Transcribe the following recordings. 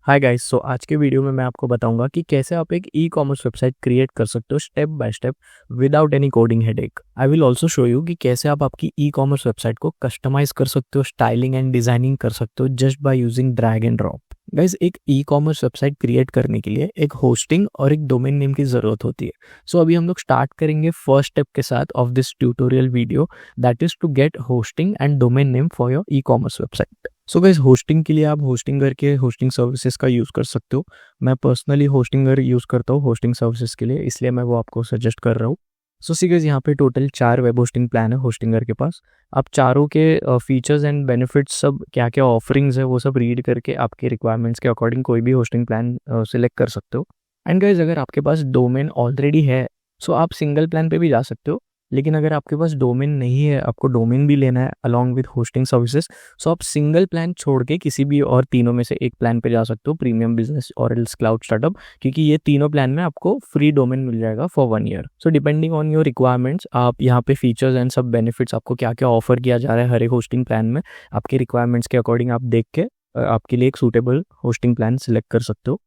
Hi guys. आज के video में मैं आपको बताऊंगा कि कैसे आप एक ई कॉमर्स वेबसाइट क्रिएट कर सकते हो step by step without any coding headache. I will also show you कि कैसे आप आपकी ई कॉमर्स वेबसाइट को कस्टमाइज कर सकते हो, स्टाइलिंग एंड डिजाइनिंग कर सकते हो just by using drag and drop. Guys, एक ई कॉमर्स वेबसाइट क्रिएट करने के लिए एक होस्टिंग और एक डोमेन नेम की जरूरत होती है। अभी हम लोग स्टार्ट करेंगे फर्स्ट स्टेप के साथ of this tutorial video, that is to get hosting and domain name for your e commerce website. Guys, hosting के लिए आप होस्टिंगर के होस्टिंग सर्विसेज का यूज़ कर सकते हो। मैं पर्सनली होस्टिंगर यूज़ करता हूँ होस्टिंग सर्विसेज के लिए, इसलिए मैं वो आपको सजेस्ट कर रहा हूँ। गाइस, यहाँ पे टोटल 4 वेब होस्टिंग प्लान है होस्टिंगर के पास। आप चारों के फीचर्स एंड बेनिफिट्स, सब क्या क्या ऑफरिंग्स है वो सब रीड करके आपके रिक्वायरमेंट्स के अकॉर्डिंग कोई भी होस्टिंग प्लान सिलेक्ट कर सकते हो। एंड गाइस, अगर आपके पास डोमेन ऑलरेडी है आप सिंगल प्लान पे भी जा सकते हो। लेकिन अगर आपके पास डोमेन नहीं है, आपको डोमेन भी लेना है अलॉन्ग विद होस्टिंग सर्विसेज, आप सिंगल प्लान छोड़ के किसी भी और तीनों में से एक प्लान पे जा सकते हो, प्रीमियम, बिजनेस और एल्स क्लाउड स्टार्टअप, क्योंकि ये तीनों प्लान में आपको फ्री डोमेन मिल जाएगा for 1 year. Depending on your requirements, आप यहाँ पे फीचर्स एंड सब बेनिफिट्स आपको क्या क्या ऑफर किया जा रहा है हर एक होस्टिंग प्लान में, आपके रिक्वायरमेंट्स के अकॉर्डिंग आप देख के आपके लिए एक सूटेबल होस्टिंग प्लान सिलेक्ट कर सकते हो।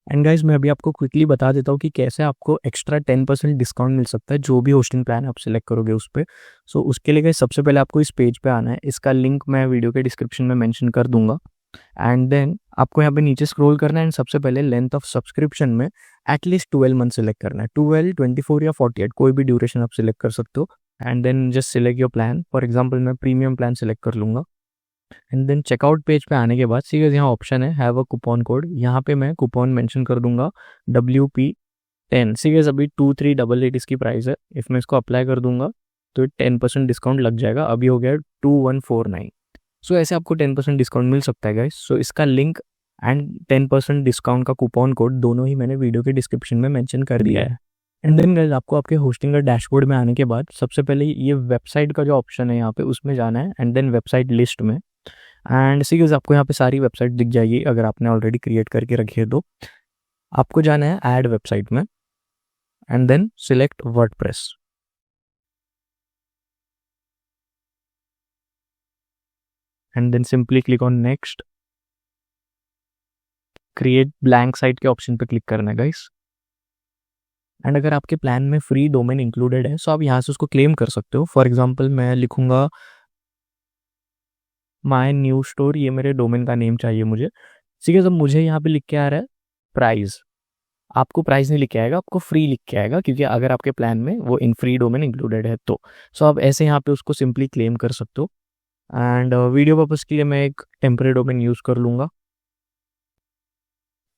एंड गाइज, मैं अभी आपको क्विकली बता देता हूँ कि कैसे आपको एक्स्ट्रा 10% डिस्काउंट मिल सकता है जो भी होस्टिंग प्लान आप सिलेक्ट करोगे उस पर। उसके लिए गाइज सबसे पहले आपको इस पेज पे आना है। इसका लिंक मैं वीडियो के डिस्क्रिप्शन में मेंशन कर दूंगा। एंड देन आपको यहाँ पे नीचे स्क्रॉल करना है एंड सबसे पहले लेंथ ऑफ सब्सक्रिप्शन में एटलीस्ट 12 मंथ सिलेक्ट करना है। 12, 24 या 48 कोई भी ड्यूरेशन आप सिलेक्ट कर सकते हो। And then just select your plan. For example मैं प्रीमियम प्लान सिलेक्ट कर लूँगा। एंड देन चेकआउट पेज पे आने के बाद सीधा यहाँ ऑप्शन है हैव अ कूपन कोड। यहाँ पे मैं कूपन मेंशन कर दूंगा WP10। सीधा अभी 2388 इसकी प्राइस है। इफ मैं इसको अप्लाई कर दूंगा तो 10% डिस्काउंट लग जाएगा। अभी हो गया 2149। ऐसे आपको 10% डिस्काउंट मिल सकता है गाइस। इसका लिंक एंड 10% डिस्काउंट का कूपन कोड दोनों ही मैंने वीडियो के डिस्क्रिप्शन में मेंशन कर दिया है। एंड देन गाइस, आपको आपके होस्टिंग का डैशबोर्ड में आने के बाद सबसे पहले ये वेबसाइट का जो ऑप्शन है यहाँ पे उसमें जाना है। एंड देन वेबसाइट लिस्ट में, एंड सीरीज आपको यहाँ पे सारी वेबसाइट दिख जाएगी अगर आपने ऑलरेडी क्रिएट करके रखी है तो। आपको जाना है ऐड वेबसाइट में and then select WordPress. And then simply click on next. Create blank site के ऑप्शन पे क्लिक करना है गाइस। एंड अगर आपके प्लान में फ्री डोमेन इंक्लूडेड है आप यहाँ से उसको क्लेम कर सकते हो। फॉर एग्जाम्पल मैं लिखूंगा माय न्यू स्टोर, ये मेरे डोमेन का नेम चाहिए मुझे। ठीक है, जब मुझे यहाँ पे लिख के आ रहा है प्राइस, आपको प्राइस नहीं लिख के आएगा, आपको फ्री लिख के आएगा, क्योंकि अगर आपके प्लान में वो इन फ्री डोमेन इंक्लूडेड है तो। आप ऐसे यहाँ पे उसको सिंपली क्लेम कर सकते हो। एंड वीडियो पर्पज के लिए मैं एक टेम्परेरी डोमेन यूज़ कर लूँगा।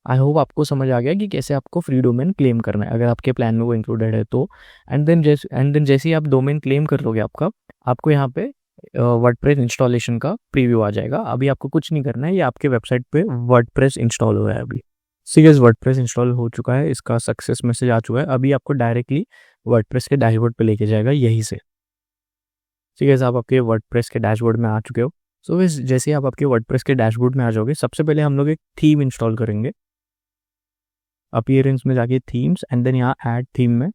आई होप आपको समझ आ गया कि कैसे आपको फ्री डोमेन क्लेम करना है अगर आपके प्लान में वो इंक्लूडेड है तो। एंड देन जैसे ही आप डोमेन क्लेम कर लोगे आपको यहाँ पे वर्डप्रेस इंस्टॉलेशन का प्रीव्यू आ जाएगा। अभी आपको कुछ नहीं करना है, ये आपके वेबसाइट पे वर्डप्रेस इंस्टॉल हुआ है अभी। सीरियस वर्डप्रेस इंस्टॉल हो चुका है, इसका सक्सेस मैसेज आ चुका है। अभी आपको डायरेक्टली वर्डप्रेस के डैशबोर्ड पे लेके जाएगा यहीं से। सीरियस आप आपके वर्डप्रेस के डैशबोर्ड में आ चुके हो। जैसे आप आपके वर्डप्रेस के डैशबोर्ड में आ जाओगे, सबसे पहले हम लोग एक थीम इंस्टॉल करेंगे। अपीयरेंस में जाके थीम्स एंड देन यहाँ ऐड थीम में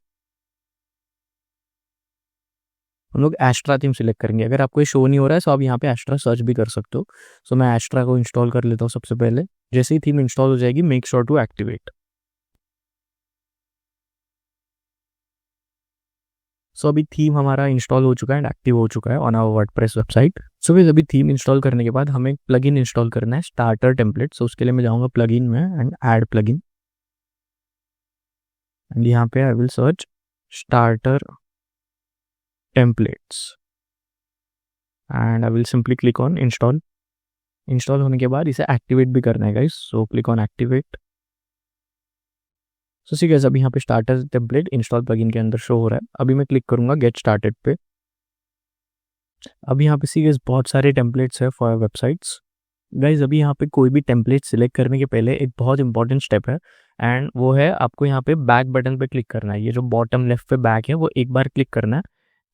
हम लोग एस्ट्रा थीम सिलेक्ट करेंगे। अगर आपको ये शो नहीं हो रहा है तो आप यहाँ पे एस्ट्रा सर्च भी कर सकते हो। मैं एस्ट्रा को इंस्टॉल कर लेता हूँ सबसे पहले। जैसे ही थीम इंस्टॉल हो जाएगी मेक श्योर टू एक्टिवेट। अभी थीम हमारा इंस्टॉल हो चुका है एंड एक्टिव हो चुका है ऑन आवर वर्डप्रेस वेबसाइट। अभी थीम इंस्टॉल करने के बाद हमें प्लगइन इंस्टॉल करना है, स्टार्टर टेम्पलेट। उसके लिए मैं जाऊँगा प्लगइन में एंड ऐड प्लगइन। एंड यहाँ पे I will search starter templates and I will simply click on install. Install होने के बाद इसे एक्टिवेट भी करना है गाइस, क्लिक ऑन एक्टिवेट। ठीक है, अभी यहाँ पे स्टार्टर टेम्पलेट इंस्टॉल प्लगइन के अंदर शो हो रहा है। अभी मैं क्लिक करूंगा गेट स्टार्टेड पे। अभी यहाँ पे सीरियस बहुत सारे टेम्पलेट्स है फॉर वेबसाइट्स। गाइज, अभी यहाँ पे कोई भी टेम्पलेट सिलेक्ट करने के पहले एक बहुत इंपॉर्टेंट स्टेप है एंड वो है आपको यहाँ पे बैक बटन पे क्लिक करना है। ये जो बॉटम लेफ्ट पे बैक है वो एक बार क्लिक करना है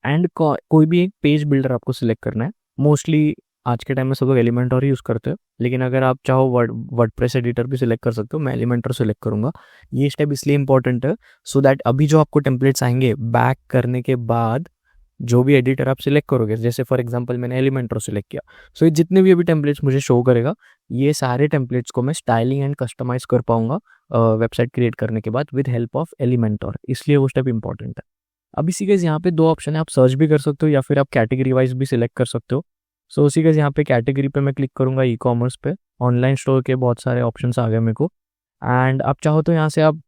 एंड कोई भी एक पेज बिल्डर आपको सिलेक्ट करना है। मोस्टली आज के टाइम में सब लोग एलिमेंटर यूज़ करते हैं, लेकिन अगर आप चाहो वर्डप्रेस एडिटर भी सिलेक्ट कर सकते हो। मैं एलिमेंटर सिलेक्ट करूँगा। ये स्टेप इसलिए इंपॉर्टेंट है सो दैट अभी जो आपको टेम्पलेट्स आएंगे बैक करने के बाद जो भी एडिटर आप सिलेक्ट करोगे, जैसे फॉर एग्जांपल मैंने एलिमेंटर सिलेक्ट किया, सो ये जितने भी अभी टेम्पलेट्स मुझे शो करेगा, ये सारे टेम्पलेट्स को मैं स्टाइलिंग एंड कस्टमाइज कर पाऊंगा वेबसाइट क्रिएट करने के बाद विद हेल्प ऑफ एलिमेंटर, इसलिए वो स्टेप इंपॉर्टेंट है। अब इसी केस यहाँ पे दो ऑप्शन है, आप सर्च भी कर सकते हो या फिर आप कैटेगरी वाइज भी सिलेक्ट कर सकते हो। सो उसी केस यहाँ पे कैटेगरी पे मैं क्लिक करूंगा, ई कॉमर्स पे, ऑनलाइन स्टोर के बहुत सारे ऑप्शन आ गए मेरे को। एंड आप चाहो तो यहाँ से आप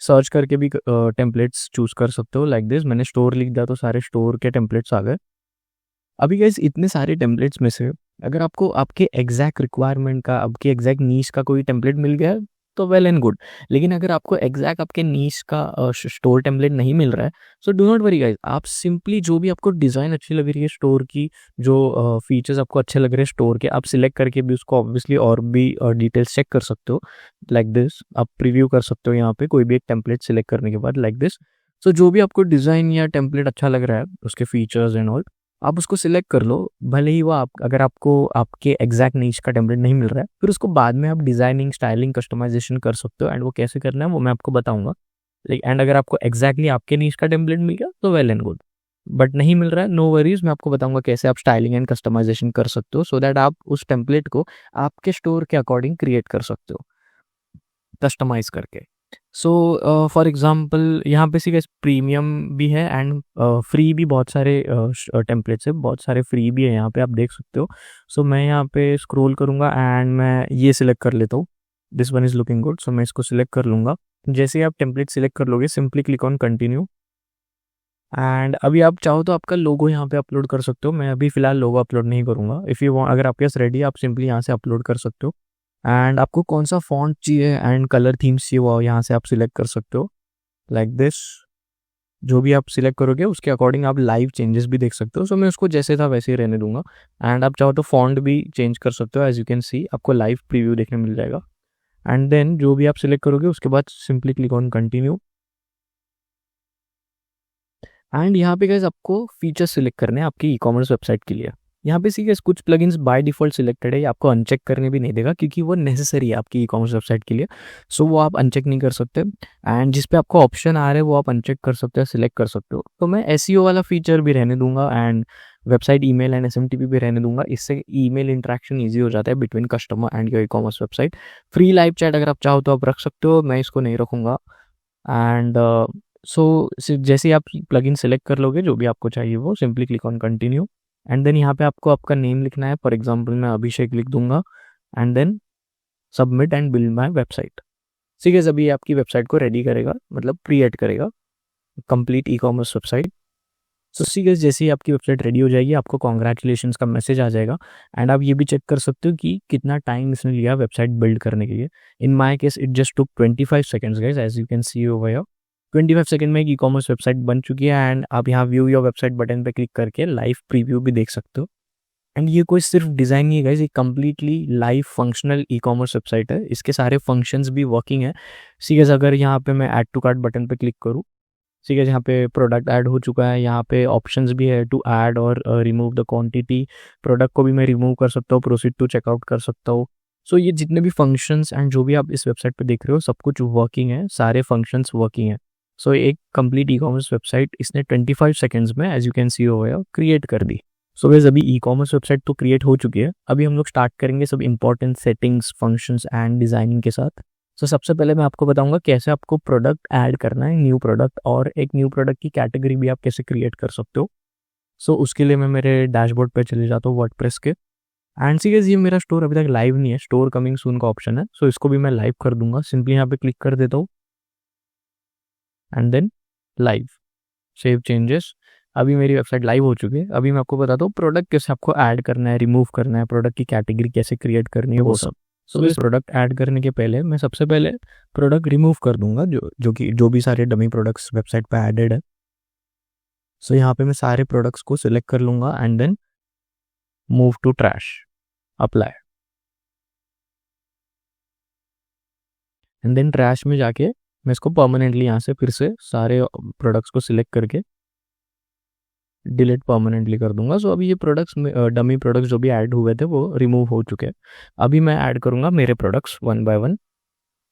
सर्च करके भी टेम्पलेट्स चूज कर सकते हो, लाइक दिस। मैंने स्टोर लिख दिया तो सारे स्टोर के टेम्पलेट्स आ गए। अभी गाइस इतने सारे टेम्पलेट्स में से अगर आपको आपके एग्जैक्ट रिक्वायरमेंट का, आपके एग्जैक्ट नीश का कोई टेम्पलेट मिल गया है तो वेल एंड गुड। लेकिन अगर आपको एग्जैक्ट आपके नीश का स्टोर टेम्पलेट नहीं मिल रहा है, so do not worry guys, आप सिंपली जो भी आपको डिज़ाइन अच्छी लग रही है स्टोर की, जो फीचर्स आपको अच्छे लग रहे हैं स्टोर के, आप सिलेक्ट करके भी उसको ऑब्वियसली और भी डिटेल्स चेक कर सकते हो, लाइक दिस। आप प्रीव्यू कर सकते हो यहाँ पे कोई भी एक टेम्पलेट सिलेक्ट करने के बाद, लाइक दिस। सो जो भी आपको डिज़ाइन या टेम्पलेट अच्छा लग रहा है, उसके फीचर्स एंड ऑल, आप उसको सिलेक्ट कर लो। भले ही वो अगर आपको आपके एग्जैक्ट नीश का टेम्पलेट नहीं मिल रहा है, फिर उसको बाद में आप डिजाइनिंग, स्टाइलिंग, कस्टमाइजेशन कर सकते हो, एंड वो कैसे करना है वो मैं आपको बताऊंगा। एंड अगर आपको एग्जैक्टली आपके नीश का टेम्पलेट मिल गया तो वेल एंड गुड, बट नहीं मिल रहा है, नो वरीज, मैं आपको बताऊंगा कैसे आप स्टाइलिंग एंड कस्टमाइजेशन कर सकते हो, सो दैट आप उस टेम्पलेट को आपके स्टोर के अकॉर्डिंग क्रिएट कर सकते हो कस्टमाइज करके। सो फॉर एग्जांपल यहाँ पे सी प्रीमियम भी है एंड फ्री भी, बहुत सारे टेम्पलेट्स है, बहुत सारे फ्री भी है, यहाँ पे आप देख सकते हो। सो मैं यहाँ पे स्क्रॉल करूँगा एंड मैं ये सिलेक्ट कर लेता हूँ, this one is looking good, so मैं इसको सिलेक्ट कर लूँगा। जैसे ही आप टेम्पलेट सिलेक्ट कर लोगे, simply click on continue. And अभी आप चाहो तो आपका लोगो यहाँ पे अपलोड कर सकते हो, मैं अभी फिलहाल लोगो अपलोड नहीं करूँगा। इफ़ यू वांट, अगर आपके पास रेडी है, आप सिंपली यहाँ से अपलोड कर सकते हो। एंड आपको कौन सा फॉन्ट चाहिए एंड कलर थीम्स चाहिए वो यहाँ से आप सिलेक्ट कर सकते हो, लाइक दिस। जो भी आप सिलेक्ट करोगे उसके अकॉर्डिंग आप लाइव चेंजेस भी देख सकते हो। सो मैं उसको जैसे था वैसे ही रहने दूंगा। एंड आप चाहो तो फॉन्ट भी चेंज कर सकते हो, एज यू कैन सी आपको लाइव प्रीव्यू देखने मिल जाएगा। एंड देन जो भी आप सिलेक्ट करोगे उसके बाद simply click on continue. And यहाँ पे गाइस आपको फीचर्स सिलेक्ट करने हैं आपकी ई कॉमर्स वेबसाइट के लिए। यहाँ पे सी कुछ प्लगइन्स बाय डिफॉल्ट सिलेक्टेड है, ये आपको अनचेक करने भी नहीं देगा क्योंकि वो नेसेसरी है आपकी ई कॉमर्स वेबसाइट के लिए, सो वो आप अनचेक नहीं कर सकते। एंड जिस पे आपको ऑप्शन आ रहे हैं वो आप अनचेक कर सकते हो, सिलेक्ट कर सकते हो। तो मैं एसईओ वाला फीचर भी रहने दूंगा and website email and SMTP भी रहने दूंगा, इससे ईमेल इंटरेक्शन ईजी हो जाता है between customer and your e commerce website. Free live chat अगर आप चाहो तो आप रख सकते हो, मैं इसको नहीं रखूँगा। एंड सो जैसे ही आप प्लगइन सेलेक्ट कर लोगे जो भी आपको चाहिए, वो simply click on continue. And then यहाँ पे आपको आपका नेम लिखना है, फॉर एग्जांपल मैं अभिषेक लिख दूंगा। And then submit and build my website. ठीक है, अभी आपकी वेबसाइट को रेडी करेगा, मतलब क्रिएट करेगा कंप्लीट ई कॉमर्स वेबसाइट। सो सीरियस जैसे ही आपकी वेबसाइट रेडी हो जाएगी, आपको कॉन्ग्रेचुलेशंस का मैसेज आ जाएगा। एंड आप ये भी चेक कर सकते हो कि कितना टाइम इसने लिया वेबसाइट बिल्ड करने के लिए। In my case it just took 25 seconds guys, as you can see over here. 25 second में एक ई कॉमर्स वेबसाइट बन चुकी है। एंड आप यहाँ व्यू योर वेबसाइट बटन पे क्लिक करके लाइव प्रीव्यू भी देख सकते हो। एंड ये कोई सिर्फ डिज़ाइन नहीं है गाइस, ये कम्प्लीटली लाइव फंक्शनल ई कॉमर्स वेबसाइट है, इसके सारे फंक्शंस भी वर्किंग है। सीरियस अगर यहाँ पे मैं ऐड टू कार्ट बटन पे क्लिक करूँ, ठीक है, यहाँ पे प्रोडक्ट ऐड हो चुका है, यहाँ पे ऑप्शंस भी है टू ऐड और रिमूव द क्वांटिटी। प्रोडक्ट को भी मैं रिमूव कर सकता हूँ, प्रोसीड टू चेकआउट कर सकता हूँ। सो ये जितने भी फंक्शंस एंड जो भी आप इस वेबसाइट पे देख रहे हो सब कुछ वर्किंग है, सारे फंक्शंस वर्किंग है। सो एक कंप्लीट ई कॉमर्स वेबसाइट इसने 25 सेकेंड्स में, as you can see over here, create कर दी। सो गाइस अभी ई कॉमर्स वेबसाइट तो क्रिएट हो चुकी है, अभी हम लोग स्टार्ट करेंगे सब important settings, functions and designing के साथ। सो सबसे पहले मैं आपको बताऊंगा कैसे आपको प्रोडक्ट ऐड करना है, न्यू प्रोडक्ट, और एक न्यू प्रोडक्ट की कैटेगरी भी आप कैसे क्रिएट कर सकते हो। सो उसके लिए मैं मेरे डैशबोर्ड पे चले जाता हूँ वर्डप्रेस के। एंड सी गाइस ये मेरा स्टोर अभी तक लाइव नहीं है, स्टोर कमिंग सून का ऑप्शन है, सो इसको भी मैं लाइव कर दूंगा। सिंपली यहाँ पे क्लिक कर देता हूँ and then live, save changes. अभी मेरी वेबसाइट लाइव हो चुकी है। अभी मैं आपको बताता हूँ प्रोडक्ट कैसे आपको ऐड करना है, रिमूव करना है, प्रोडक्ट की कैटेगरी कैसे क्रिएट करनी है, वो सब। सो इस प्रोडक्ट ऐड करने के पहले मैं सबसे पहले प्रोडक्ट रिमूव कर दूंगा, जो भी सारे डमी प्रोडक्ट्स वेबसाइट पे एडेड है। सो यहाँ पे मैं सारे प्रोडक्ट्स को सिलेक्ट कर लूंगा and then move to trash, apply. And then trash में जाके मैं इसको परमानेंटली यहाँ से फिर से सारे प्रोडक्ट्स को सिलेक्ट करके डिलीट परमानेंटली कर दूंगा। सो अभी ये प्रोडक्ट्स डमी प्रोडक्ट्स जो भी ऐड हुए थे वो रिमूव हो चुके हैं। अभी मैं ऐड करूंगा मेरे प्रोडक्ट्स वन बाय वन।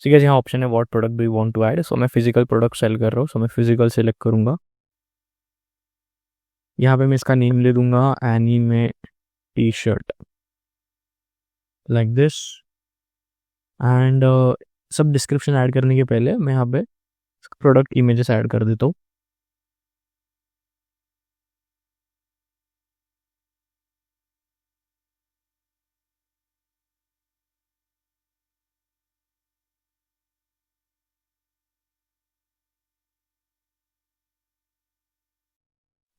ठीक है, यहाँ ऑप्शन है what product do you want to add. So मैं फिजिकल प्रोडक्ट सेल कर रहा हूँ, सो मैं फिजिकल सेलेक्ट करूंगा। यहाँ पे मैं इसका नेम ले दूंगा anime T shirt like this. And सब डिस्क्रिप्शन ऐड करने के पहले मैं यहाँ पे प्रोडक्ट इमेजेस ऐड कर देता हूँ।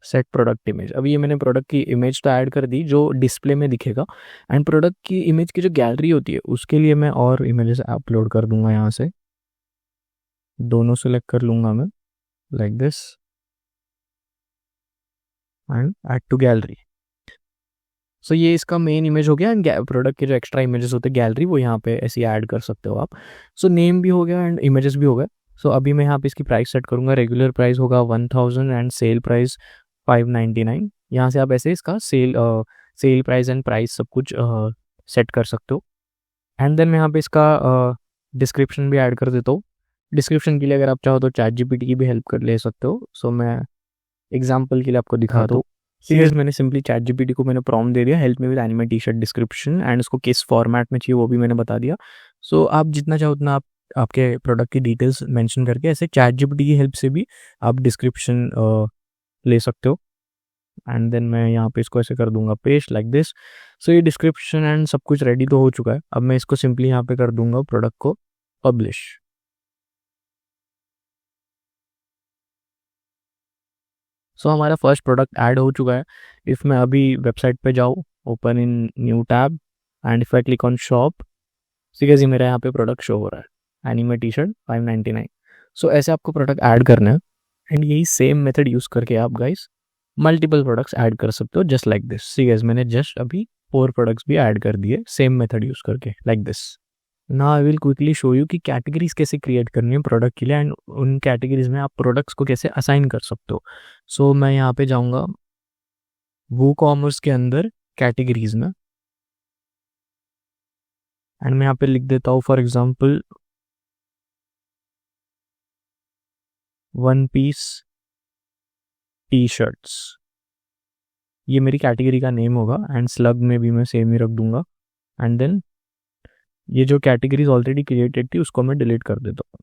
सेट प्रोडक्ट इमेज, अभी ये मैंने प्रोडक्ट की इमेज तो ऐड कर दी जो डिस्प्ले में दिखेगा। एंड प्रोडक्ट की इमेज की जो गैलरी होती है उसके लिए मैं और इमेजेस अपलोड कर दूंगा। यहाँ से दोनों सेलेक्ट कर लूंगा मैं like this and add to gallery. So ये इसका मेन इमेज हो गया। एंड प्रोडक्ट के जो एक्स्ट्रा इमेजेस होते हैं गैलरी वो यहाँ पे ऐसे ऐड कर सकते हो आप। सो नेम भी हो गया एंड इमेजेस भी हो गए। सो अभी मैं यहाँ पे इसकी प्राइस सेट करूँगा। रेगुलर प्राइस होगा 1000 एंड सेल प्राइस 599। यहाँ से आप ऐसे इसका सेल प्राइस एंड प्राइस सब कुछ सेट कर सकते हो। एंड देन मैं यहाँ पे इसका डिस्क्रिप्शन भी ऐड कर देता हूँ। डिस्क्रिप्शन के लिए अगर आप चाहो तो ChatGPT की भी हेल्प कर ले सकते हो। सो मैं एग्जाम्पल के लिए आपको दिखाता हूँ। सीरियस मैंने सिंपली ChatGPT को मैंने प्रॉम्प्ट दे दिया, help me with anime T shirt description, and उसको किस फॉर्मेट में चाहिए वो भी मैंने बता दिया। सो आप जितना चाहो उतना आप आपके प्रोडक्ट की डिटेल्स मेंशन करके ऐसे ChatGPT की हेल्प से भी आप डिस्क्रिप्शन ले सकते हो। एंड देन मैं यहाँ पे इसको ऐसे कर दूंगा पेस्ट लाइक दिस। सो ये डिस्क्रिप्शन एंड सब कुछ रेडी तो हो चुका है। अब मैं इसको सिंपली यहाँ पे कर दूंगा प्रोडक्ट को पब्लिश। सो हमारा फर्स्ट प्रोडक्ट ऐड हो चुका है। इफ़ मैं अभी वेबसाइट पे जाऊँ, open in new tab and if I click on shop, seriously मेरा यहाँ पे प्रोडक्ट शो हो रहा है एनीमे टी शर्ट 599। सो ऐसे आपको प्रोडक्ट ऐड करना है एंड यही सेम मेथड यूज़ करके आप गाइस मल्टीपल प्रोडक्ट्स ऐड कर सकते हो जस्ट लाइक दिस। सीरियस मैंने जस्ट अभी 4 प्रोडक्ट्स भी ऐड कर दिए सेम मेथड यूज़ करके like this. Now I will quickly show you कि कैटेगरीज कैसे क्रिएट करनी है प्रोडक्ट के लिए एंड उन कैटेगरीज में आप प्रोडक्ट्स को कैसे असाइन कर सकते हो। सो मैं यहाँ पे जाऊँगा वो कॉमर्स के अंदर कैटेगरीज में एंड मैं यहाँ पे लिख देता हूँ for example one piece T shirts. ये मेरी कैटेगरी का नेम होगा एंड स्लग में भी मैं सेम ही रख दूंगा। एंड देन ये जो कैटेगरीज ऑलरेडी क्रिएटेड थी उसको मैं डिलीट कर देता हूँ।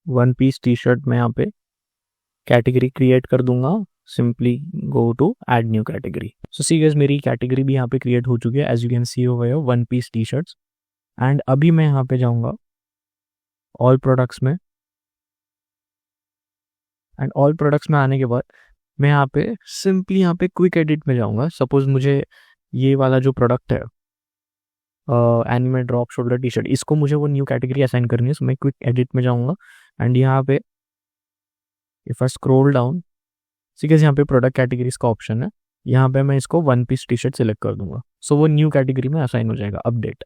वन पीस टी शर्ट में यहाँ पे कैटेगरी क्रिएट कर दूंगा। Simply go to add new category. So see guys मेरी कैटेगरी भी यहाँ पे क्रिएट हो चुकी है as you can see over here one piece T shirts. And अभी मैं यहाँ पे जाऊँगा ऑल प्रोडक्ट्स में एंड ऑल प्रोडक्ट्स में आने के बाद मैं यहाँ पे सिंपली यहाँ पे क्विक एडिट में जाऊँगा। सपोज मुझे ये वाला जो प्रोडक्ट है anime drop shoulder T shirt, इसको मुझे वो न्यू कैटेगरी असाइन करनी है। सो मैं क्विक एडिट में जाऊँगा एंड यहाँ पे इफ आई स्क्रॉल डाउन, ठीक है, यहाँ पे प्रोडक्ट कैटेगरीज का ऑप्शन है, यहाँ पे मैं इसको one piece T shirt select कर दूंगा। सो वो न्यू कैटेगरी में असाइन हो जाएगा update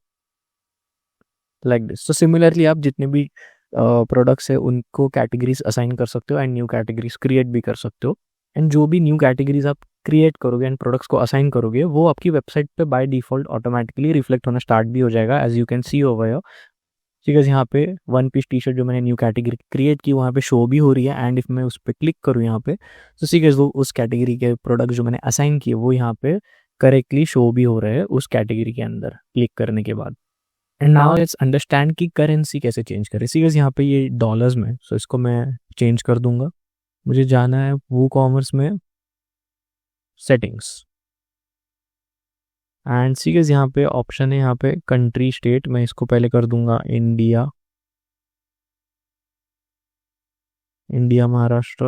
like this. So similarly आप जितने भी प्रोडक्ट्स है उनको कैटेगरीज असाइन कर सकते हो एंड न्यू कैटेगरीज क्रिएट भी कर सकते हो। एंड जो भी न्यू कैटेगरीज आप क्रिएट करोगे एंड प्रोडक्ट्स को असाइन करोगे वो आपकी वेबसाइट पे बाय डिफॉल्ट ऑटोमेटिकली रिफ्लेक्ट होना स्टार्ट भी हो जाएगा as you can see over here. ठीक है, यहाँ पे वन पीस टी शर्ट जो मैंने न्यू कैटेगरी क्रिएट की वहाँ पे शो भी हो रही है। एंड इफ मैं उस पर क्लिक करूँ यहाँ पे तो ठीक है वो उस कैटेगरी के प्रोडक्ट जो मैंने असाइन किए वो यहाँ पे करेक्टली शो भी हो रहे हैं उस कैटेगरी के अंदर क्लिक करने के बाद। एंड नाउ लेट्स अंडरस्टैंड कि करेंसी कैसे चेंज करें। सीरियस यहाँ पे ये डॉलर्स में, सो इसको मैं चेंज कर दूंगा। मुझे जाना है वो कॉमर्स में सेटिंग्स एंड सीरियस यहाँ पे ऑप्शन है यहाँ पे कंट्री स्टेट, मैं इसको पहले कर दूंगा India, Maharashtra.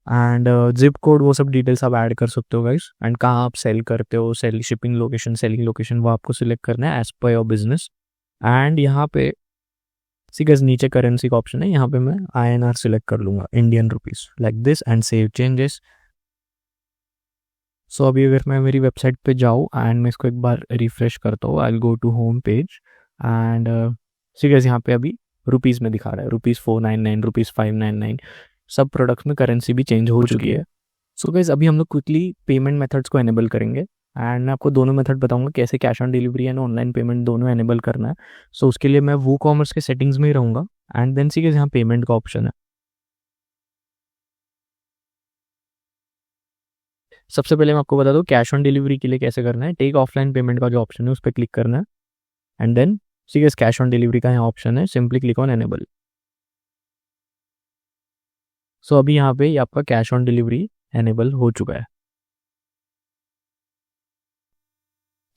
And zip code वो सब डिटेल्स आप ऐड कर सकते हो गाइस। एंड कहाँ आप सेल करते हो, sell shipping location, selling location वो आपको सिलेक्ट करना है as per your business. And यहाँ पे सीरियस नीचे करेंसी का ऑप्शन है, यहाँ पे मैं INR सिलेक्ट कर लूँगा, Indian rupees like this and save changes. So अभी अगर मैं मेरी वेबसाइट पे जाऊँ एंड मैं इसको एक बार रिफ्रेश करता हूँ, I will go to home page and serious यहाँ पे अभी रुपीज़ में दिखा रहा है ₹499, ₹599, सब प्रोडक्ट्स में करेंसी भी चेंज हो चुकी है। सो गाइस अभी हम लोग क्विकली पेमेंट मेथड्स को एनेबल करेंगे एंड मैं आपको दोनों मेथड बताऊंगा कैसे cash on delivery and online payment दोनों एनेबल करना है। सो उसके लिए मैं वो कॉमर्स के सेटिंग्स में ही रहूँगा एंड देन सी यहाँ पेमेंट का ऑप्शन है। सबसे पहले मैं आपको बता दूं कैश ऑन डिलीवरी के लिए कैसे करना है। टेक ऑफलाइन पेमेंट का जो ऑप्शन है उस पर क्लिक करना है and then see cash on delivery का यहाँ ऑप्शन है, simply click on enable. So अभी यहाँ पे आपका कैश ऑन डिलीवरी एनेबल हो चुका है।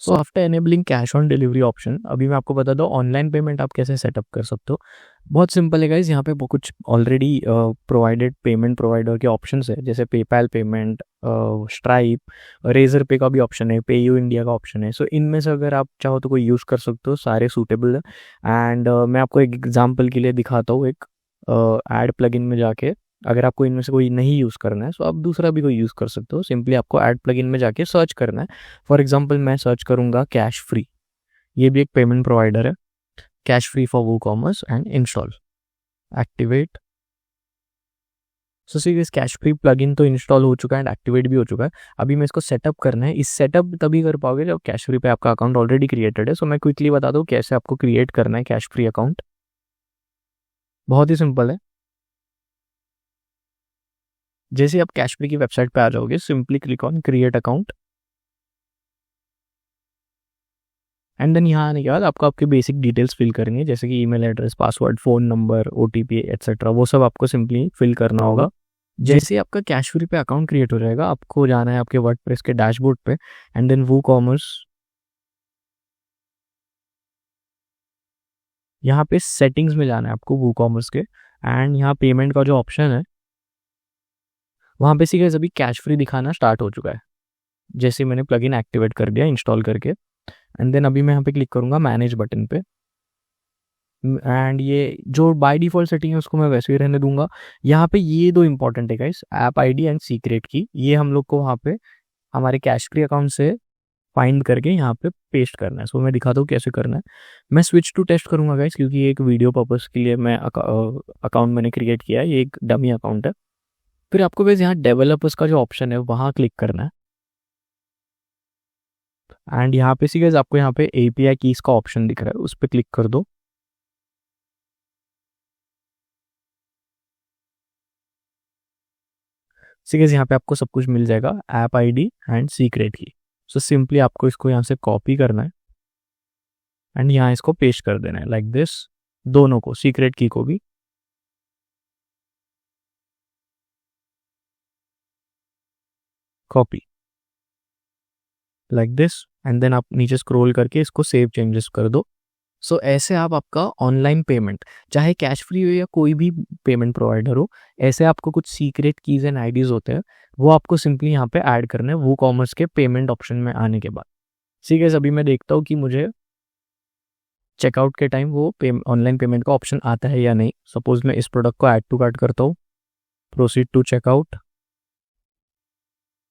So after enabling cash on delivery option, अभी मैं आपको बता दूं ऑनलाइन पेमेंट आप कैसे सेटअप कर सकते हो। बहुत सिंपल है गाइस, यहाँ पे कुछ ऑलरेडी प्रोवाइडेड पेमेंट प्रोवाइडर के ऑप्शंस है, जैसे पेपैल पेमेंट, स्ट्राइप, रेजर पे का भी ऑप्शन है, पे यू इंडिया का ऑप्शन है। सो इनमें से अगर आप चाहो तो कोई यूज़ कर सकते हो, सारे सूटेबल है। एंड मैं आपको एक एग्जाम्पल के लिए दिखाता हूँ, एक ऐड प्लगइन में जाके अगर आपको इनमें से कोई नहीं यूज़ करना है तो आप दूसरा भी कोई यूज़ कर सकते हो। सिंपली आपको ऐड प्लगइन में जाके सर्च करना है। फॉर एग्जांपल मैं सर्च करूँगा कैश फ्री, ये भी एक पेमेंट प्रोवाइडर है, Cashfree for WooCommerce and install, activate. So see इस कैश फ्री प्लगइन तो इंस्टॉल हो चुका है एंड एक्टिवेट भी हो चुका है। अभी मैं इसको सेटअप करना है। इस सेटअप तभी कर पाओगे जब कैश फ्री पे आपका अकाउंट ऑलरेडी क्रिएटेड है। सो मैं क्विकली बता दूँ कैसे आपको क्रिएट करना है कैश फ्री अकाउंट। बहुत ही सिंपल है। जैसे आप कैश फ्री की वेबसाइट पे आ जाओगे, simply click on create account and then यहाँ आने के बाद आपको आपके बेसिक डिटेल्स फिल करनी है, जैसे कि email address, password, phone number, OTP etcetera, वो सब आपको सिंपली फिल करना होगा। जैसे आपका कैश फ्री पे अकाउंट क्रिएट हो जाएगा, आपको जाना है आपके वर्डप्रेस के डैशबोर्ड पे एंड देन वूकॉमर्स, यहाँ पे सेटिंग्स में जाना है आपको वूकॉमर्स के एंड यहाँ पेमेंट का जो ऑप्शन है वहाँ पे सीधे अभी कैश फ्री दिखाना स्टार्ट हो चुका है, जैसे मैंने प्लगइन एक्टिवेट कर दिया इंस्टॉल करके। एंड देन अभी मैं यहाँ पे क्लिक करूँगा मैनेज बटन पे एंड ये जो बाय डिफ़ॉल्ट सेटिंग है उसको मैं वैसे ही रहने दूंगा। यहाँ पे ये दो इंपॉर्टेंट है guys, app ID and secret की, ये हम लोग को वहाँ पे हमारे कैश फ्री अकाउंट से फाइंड करके यहाँ पे पेस्ट करना है। सो मैं दिखाता हूँ कैसे करना है। मैं स्विच टू टेस्ट करूँगा गाइस, क्योंकि ये एक वीडियो पर्पज़ के लिए मैं अकाउंट मैंने क्रिएट किया है, ये एक डमी अकाउंट है। फिर आपको बस यहाँ डेवलपर्स का जो ऑप्शन है वहाँ क्लिक करना है एंड यहाँ पे सी गाइस आपको यहाँ पे API कीज का ऑप्शन दिख रहा है, उस पर क्लिक कर दो। सी गाइस यहाँ पे आपको सब कुछ मिल जाएगा, ऐप आईडी एंड सीक्रेट की। सो सिंपली आपको इसको यहाँ से कॉपी करना है एंड यहाँ इसको पेस्ट कर देना है लाइक दिस, दोनों को, सीक्रेट की को भी। Copy like this and then आप नीचे स्क्रॉल करके इसको सेव चेंजेस कर दो। सो ऐसे आप आपका ऑनलाइन पेमेंट, चाहे कैश फ्री हो या कोई भी पेमेंट प्रोवाइडर हो, ऐसे आपको कुछ सीक्रेट कीज एंड आईडीज होते हैं, वो आपको सिंपली यहाँ पे ऐड करने हैं वो कॉमर्स के पेमेंट ऑप्शन में आने के बाद। ठीक है, अभी मैं देखता हूँ कि मुझे चेकआउट के टाइम वो ऑनलाइन पेमेंट का ऑप्शन आता है या नहीं। सपोज मैं इस प्रोडक्ट को ऐड टू कार्ट करता हूँ, प्रोसीड टू चेकआउट।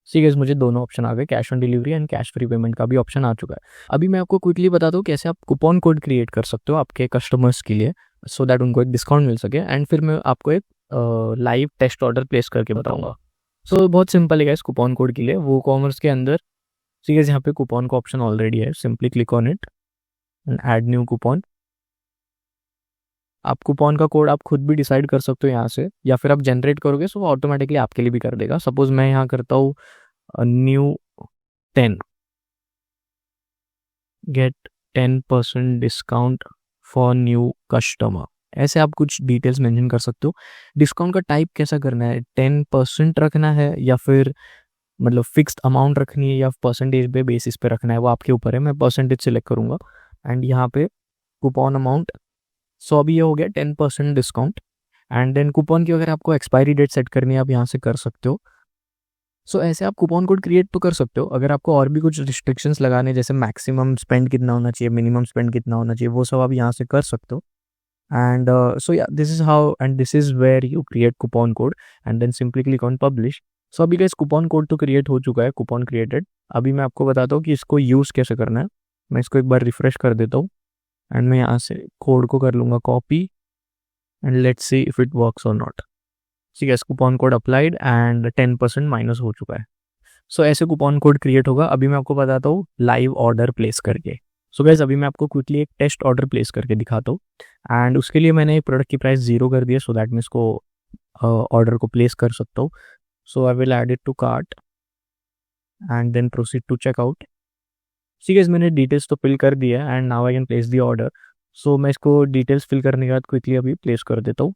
ठीक है, मुझे दोनों ऑप्शन आ गए, cash on delivery and cash free payment का भी ऑप्शन आ चुका है। अभी मैं आपको क्विकली बता दूं कैसे आप कूपन कोड क्रिएट कर सकते हो आपके कस्टमर्स के लिए, सो दैट उनको एक डिस्काउंट मिल सके। एंड फिर मैं आपको एक लाइव टेस्ट ऑर्डर प्लेस करके बताऊंगा। सो बहुत सिंपल है इस कूपन कोड के लिए। वो कॉमर्स के अंदर ठीक है, यहाँ पे कूपन का ऑप्शन ऑलरेडी है, simply click on it and add new coupon. आप कूपन का कोड आप खुद भी डिसाइड कर सकते हो यहाँ से, या फिर आप जनरेट करोगे सो ऑटोमेटिकली आपके लिए भी कर देगा। सपोज मैं यहाँ करता हूँ new 10, get 10% discount for new customer, ऐसे आप कुछ डिटेल्स मेंशन कर सकते हो। डिस्काउंट का टाइप कैसा करना है, 10% रखना है या फिर मतलब फिक्स्ड अमाउंट रखनी है या परसेंटेज पे बेसिस पे रखना है, वो आपके ऊपर है। मैं परसेंटेज सिलेक्ट करूँगा एंड यहाँ पे कूपन अमाउंट, सो अभी ये हो गया 10% डिस्काउंट। एंड देन कूपन की अगर आपको एक्सपायरी डेट सेट करनी है आप यहाँ से कर सकते हो। सो ऐसे आप कूपन कोड क्रिएट तो कर सकते हो। अगर आपको और भी कुछ रिस्ट्रिक्शंस लगाने, जैसे मैक्सिमम स्पेंड कितना होना चाहिए, मिनिमम स्पेंड कितना होना चाहिए, वो सब आप यहाँ से कर सकते हो। एंड सो या this is how and this is where you create coupon code and then simply click on publish. So अभी गाइस कूपन कोड तो क्रिएट हो चुका है, कूपन क्रिएटेड। अभी मैं आपको बताता हूँ कि इसको यूज़ कैसे करना है। मैं इसको एक बार रिफ्रेश कर देता हूँ एंड मैं यहाँ से कोड को कर लूँगा copy and let's see if it works और नॉट। ठीक है, coupon code applied and 10% minus हो चुका है। सो ऐसे कूपन कोड क्रिएट होगा। अभी मैं आपको बताता हूँ लाइव ऑर्डर प्लेस करके। सो गाइस अभी मैं आपको क्विकली एक टेस्ट ऑर्डर प्लेस करके दिखाता हूँ एंड उसके लिए मैंने एक प्रोडक्ट की प्राइस 0 कर दिया सो दैट मैं इसको ऑर्डर को प्लेस कर सकता हूँ. So I will add it to cart and then proceed to checkout. See guys मैंने डिटेल्स तो फिल कर दिया है and now I can place the order. So मैं इसको डिटेल्स फिल करने के बाद क्विकली अभी प्लेस कर देता हूँ.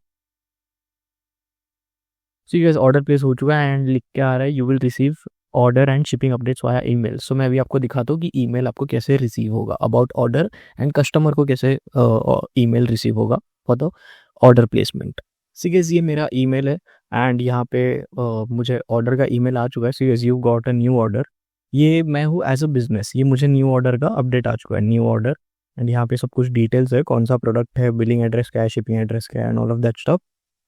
सी गाइस ऑर्डर प्लेस हो चुका है एंड लिख के आ रहा है you will receive order and shipping updates via email. So मैं अभी आपको दिखाता हूँ कि ईमेल आपको कैसे रिसीव होगा अबाउट ऑर्डर एंड कस्टमर को कैसे ईमेल रिसीव होगा for the order placement. See guys ये मेरा ईमेल है एंड यहाँ पे मुझे ऑर्डर का ईमेल आ चुका है. See guys you got a new order. ये मैं हूँ एज अ बिजनेस, ये मुझे न्यू ऑर्डर का अपडेट आ चुका है, न्यू ऑर्डर. एंड यहाँ पे सब कुछ डिटेल्स है, कौन सा प्रोडक्ट है, बिलिंग एड्रेस क्या है, शिपिंग एड्रेस क्या है and all of that stuff.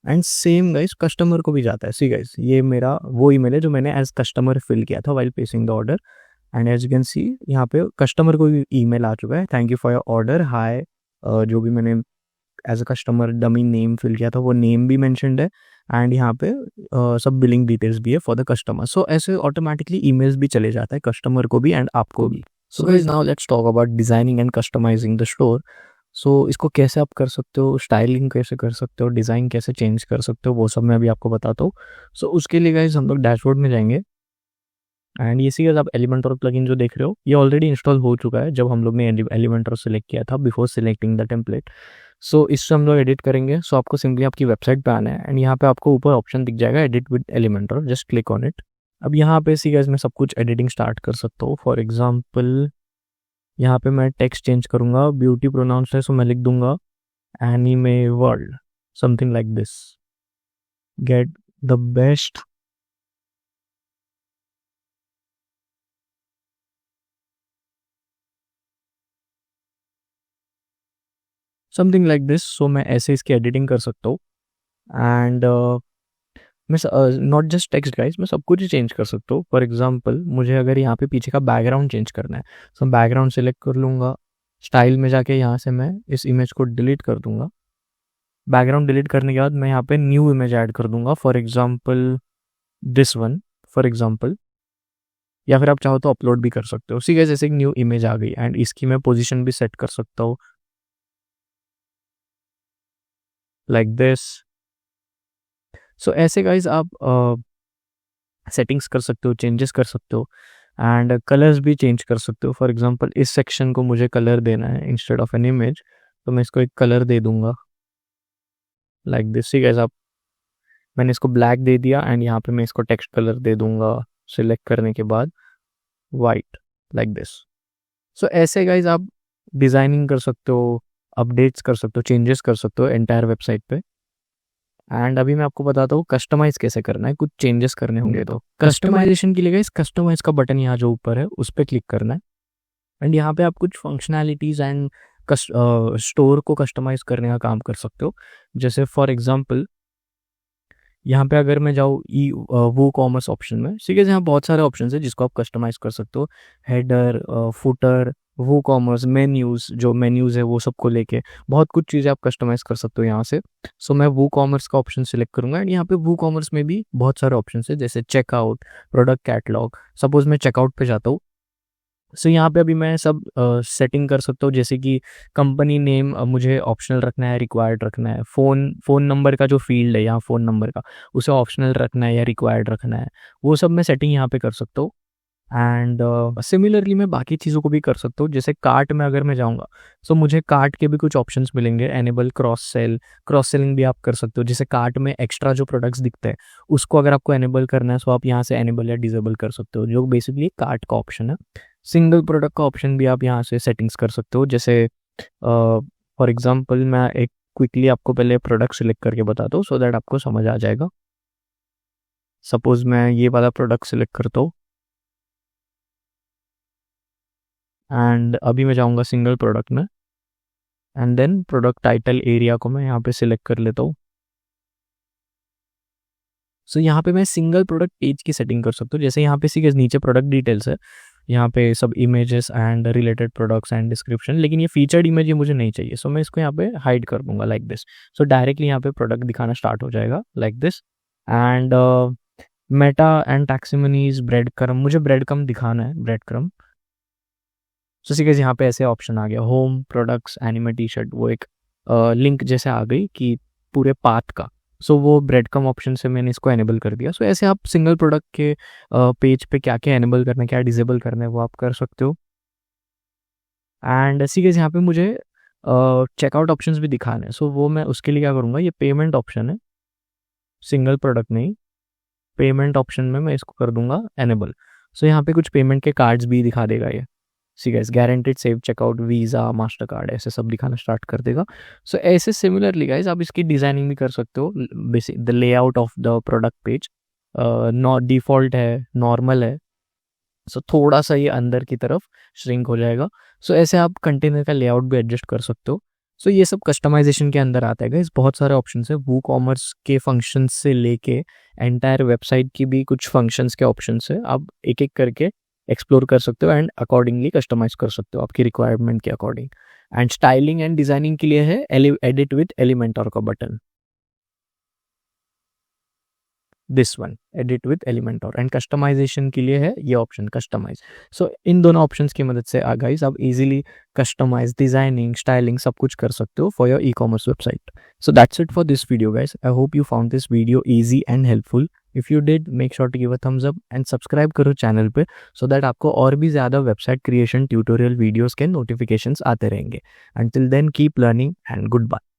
And same guys customer को भी जाता है. सी गाइस ये मेरा वो ईमेल है जो मैंने एज कस्टमर फिल किया था while placing the order. And as you can see यहाँ पे कस्टमर को भी ईमेल आ चुका है, thank you for your order hi. जो भी मैंने as a customer dummy name fill किया था वो नेम भी मैंशनड है एंड यहाँ पे सब बिलिंग डिटेल्स भी है फॉर द कस्टमर. सो ऐसे ऑटोमेटिकली ईमेल्स भी चले जाता है कस्टमर को भी एंड आपको भी. So guys now let's talk about designing and customising the store. So इसको कैसे आप कर सकते हो, स्टाइलिंग कैसे कर सकते हो, डिज़ाइन कैसे चेंज कर सकते हो, वो सब मैं अभी आपको बताता हूँ. सो उसके लिए गाइस हम लोग डैशबोर्ड में जाएंगे एंड ये सी आप एलिमेंटर प्लगइन जो देख रहे हो ये ऑलरेडी इंस्टॉल हो चुका है जब हम लोग ने एलिमेंटर सेलेक्ट किया था बिफोर सिलेक्टिंग द टेम्पलेट. सो इससे हम लोग एडिट करेंगे. सो आपको सिंपली आपकी वेबसाइट पे आना है एंड यहाँ पे आपको ऊपर ऑप्शन दिख जाएगा edit with Elementor, just click on it. अब यहाँ पे सी गाइस मैं सब कुछ एडिटिंग स्टार्ट कर सकता हूँ. फॉर एग्जाम्पल यहाँ पे मैं टेक्स्ट चेंज करूँगा, ब्यूटी प्रोनाउंस है सो मैं लिख दूंगा anime world, something like this, get the best something like this. So मैं ऐसे इसकी एडिटिंग कर सकता हूँ एंड मैं नॉट जस्ट टेक्स्ट गाइस, मैं सब कुछ ही चेंज कर सकता हूँ. फॉर एग्जांपल मुझे अगर यहाँ पे पीछे का बैकग्राउंड चेंज करना है तो बैकग्राउंड सेलेक्ट कर लूँगा, स्टाइल में जाके यहाँ से मैं इस इमेज को डिलीट कर दूंगा. बैकग्राउंड डिलीट करने के बाद मैं यहाँ पे न्यू इमेज ऐड कर दूंगा, for example this one for example, या फिर आप चाहो तो अपलोड भी कर सकते हो. सी गाइस जैसे एक न्यू इमेज आ गई एंड इसकी मैं पोजीशन भी सेट कर सकता हूँ लाइक दिस. सो ऐसे गाइस आप सेटिंग्स कर सकते हो, चेंजेस कर सकते हो एंड कलर्स भी चेंज कर सकते हो. फॉर एग्जांपल इस सेक्शन को मुझे कलर देना है इंस्टेड ऑफ एन इमेज, तो मैं इसको एक कलर दे दूंगा लाइक दिस. सी गाइस आप मैंने इसको ब्लैक दे दिया एंड यहाँ पे मैं इसको टेक्स्ट कलर दे दूंगा सिलेक्ट करने के बाद वाइट लाइक दिस. सो ऐसे गाइज आप डिज़ाइनिंग कर सकते हो, अपडेट्स कर सकते हो, चेंजेस कर सकते हो एंटायर वेबसाइट पे. एंड अभी मैं आपको बताता हूँ कस्टमाइज कैसे करना है, कुछ चेंजेस करने होंगे. तो कस्टमाइजेशन के लिए गाइस कस्टमाइज का बटन यहाँ जो ऊपर है उस पर क्लिक करना है एंड यहाँ पे आप कुछ फंक्शनैलिटीज़ एंड स्टोर को कस्टमाइज करने का काम कर सकते हो. जैसे फॉर एग्जांपल यहाँ पे अगर मैं जाऊँ वो कॉमर्स ऑप्शन में, ठीक है, यहाँ बहुत सारे ऑप्शन है जिसको आप कस्टमाइज कर सकते हो. हेडर, फुटर, वो कॉमर्स, मेन्यूज़, जो मेन्यूज़ है वो सबको लेके बहुत कुछ चीज़ें आप कस्टमाइज कर सकते हो यहाँ से. सो मैं वो कॉमर्स का ऑप्शन सिलेक्ट करूँगा एंड यहाँ पे वो कॉमर्स में भी बहुत सारे ऑप्शन है जैसे चेकआउट, प्रोडक्ट कैटलॉग. सपोज मैं चेकआउट पे जाता हूँ, सो यहाँ पे अभी मैं सब सेटिंग कर सकता हूँ. जैसे कि कंपनी नेम मुझे ऑप्शनल रखना है, रिक्वायर्ड रखना है, फ़ोन नंबर का जो फील्ड है यहाँ फ़ोन नंबर का उसे ऑप्शनल रखना है या रिक्वायर्ड रखना है, वो सब मैं सेटिंग यहाँ पे कर सकता हूँ. एंड सिमिलरली मैं बाकी चीज़ों को भी कर सकता हूँ. जैसे कार्ट में अगर मैं जाऊँगा सो मुझे कार्ट के भी कुछ ऑप्शंस मिलेंगे. एनेबल क्रॉस सेलिंग भी आप कर सकते हो. जैसे कार्ट में एक्स्ट्रा जो प्रोडक्ट्स दिखते हैं उसको अगर आपको एनेबल करना है सो आप यहाँ से एनेबल या डिसेबल कर सकते हो, जो बेसिकली कार्ट का ऑप्शन है. सिंगल प्रोडक्ट का ऑप्शन भी आप यहाँ से सेटिंग्स कर सकते हो. जैसे फॉर एग्जांपल मैं एक क्विकली आपको पहले प्रोडक्ट सिलेक्ट करके बताता हूँ सो दैट आपको समझ आ जाएगा. सपोज मैं ये वाला प्रोडक्ट सिलेक्ट करता हूँ एंड अभी मैं जाऊँगा सिंगल प्रोडक्ट में and then product title area को मैं यहाँ पे सिलेक्ट कर लेता हूँ. सो यहाँ पे मैं सिंगल प्रोडक्ट पेज की सेटिंग कर सकता हूँ. जैसे यहाँ पे सीधे नीचे प्रोडक्ट डिटेल्स है, यहाँ पे सब images and related products and description, लेकिन ये फीचर्ड इमेज ये मुझे नहीं चाहिए. सो मैं इसको यहाँ पे हाइड कर दूंगा लाइक दिस. सो डायरेक्टली यहाँ पे प्रोडक्ट दिखाना स्टार्ट हो जाएगा like this. And meta and taxonomies, breadcrumb, मुझे ब्रेड क्रम दिखाना है, ब्रेड क्रम. सो सी गाइस यहाँ पे ऐसे ऑप्शन आ गया, home, products, anime T shirt, वो एक लिंक जैसे आ गई कि पूरे पाथ का। सो वो ब्रेड कम ऑप्शन से मैंने इसको एनेबल कर दिया। सो ऐसे आप सिंगल प्रोडक्ट के पेज पे क्या क्या एनेबल करना है, क्या डिसेबल करना है, वो आप कर सकते हो। एंड सी गाइस यहाँ पे मुझे चेकआउट ऑप्शंस भी दिखाने हैं। सो वो मैं उसके लिए क्या करूँगा, ये पेमेंट ऑप्शन है, सिंगल प्रोडक्ट नहीं, पेमेंट ऑप्शन में मैं इसको कर दूंगा एनेबल। सो यहाँ पे कुछ पेमेंट के कार्ड्स भी दिखा देगा ये। See guys guaranteed safe checkout, Visa, master card, ऐसे सब दिखाना स्टार्ट कर देगा। सो ऐसे सिमिलरली गाइस आप इसकी डिज़ाइनिंग भी कर सकते हो। Basic the layout of the product page default है, नॉर्मल है। सो थोड़ा सा ये अंदर की तरफ श्रिंक हो जाएगा। सो ऐसे आप कंटेनर का लेआउट भी एडजस्ट कर सकते हो। सो ये सब कस्टमाइजेशन के अंदर आता है गाइस। बहुत सारे ऑप्शन है, वू कॉमर्स के फंक्शंस से लेके एंटायर वेबसाइट की भी कुछ फंक्शंस के ऑप्शन है, आप एक एक करके एक्सप्लोर कर सकते हो एंड अकॉर्डिंगली कस्टमाइज कर सकते हो आपकी रिक्वायरमेंट के according. And styling and designing के लिए है एडिट विद एलिमेंटोर का button, this one edit with Elementor. And customisation के लिए है ये ऑप्शन कस्टमाइज। सो इन दोनों ऑप्शंस की मदद से गाइस आप इजीली कस्टमाइज, डिजाइनिंग, स्टाइलिंग सब कुछ कर सकते हो for your e commerce website. So that's it for this video guys. I hope you found this video easy and helpful. If you did, make sure to give a thumbs up and subscribe करो channel पे, so that आपको और भी ज़्यादा website creation tutorial videos के notifications आते रहेंगे। Until then keep learning and good bye.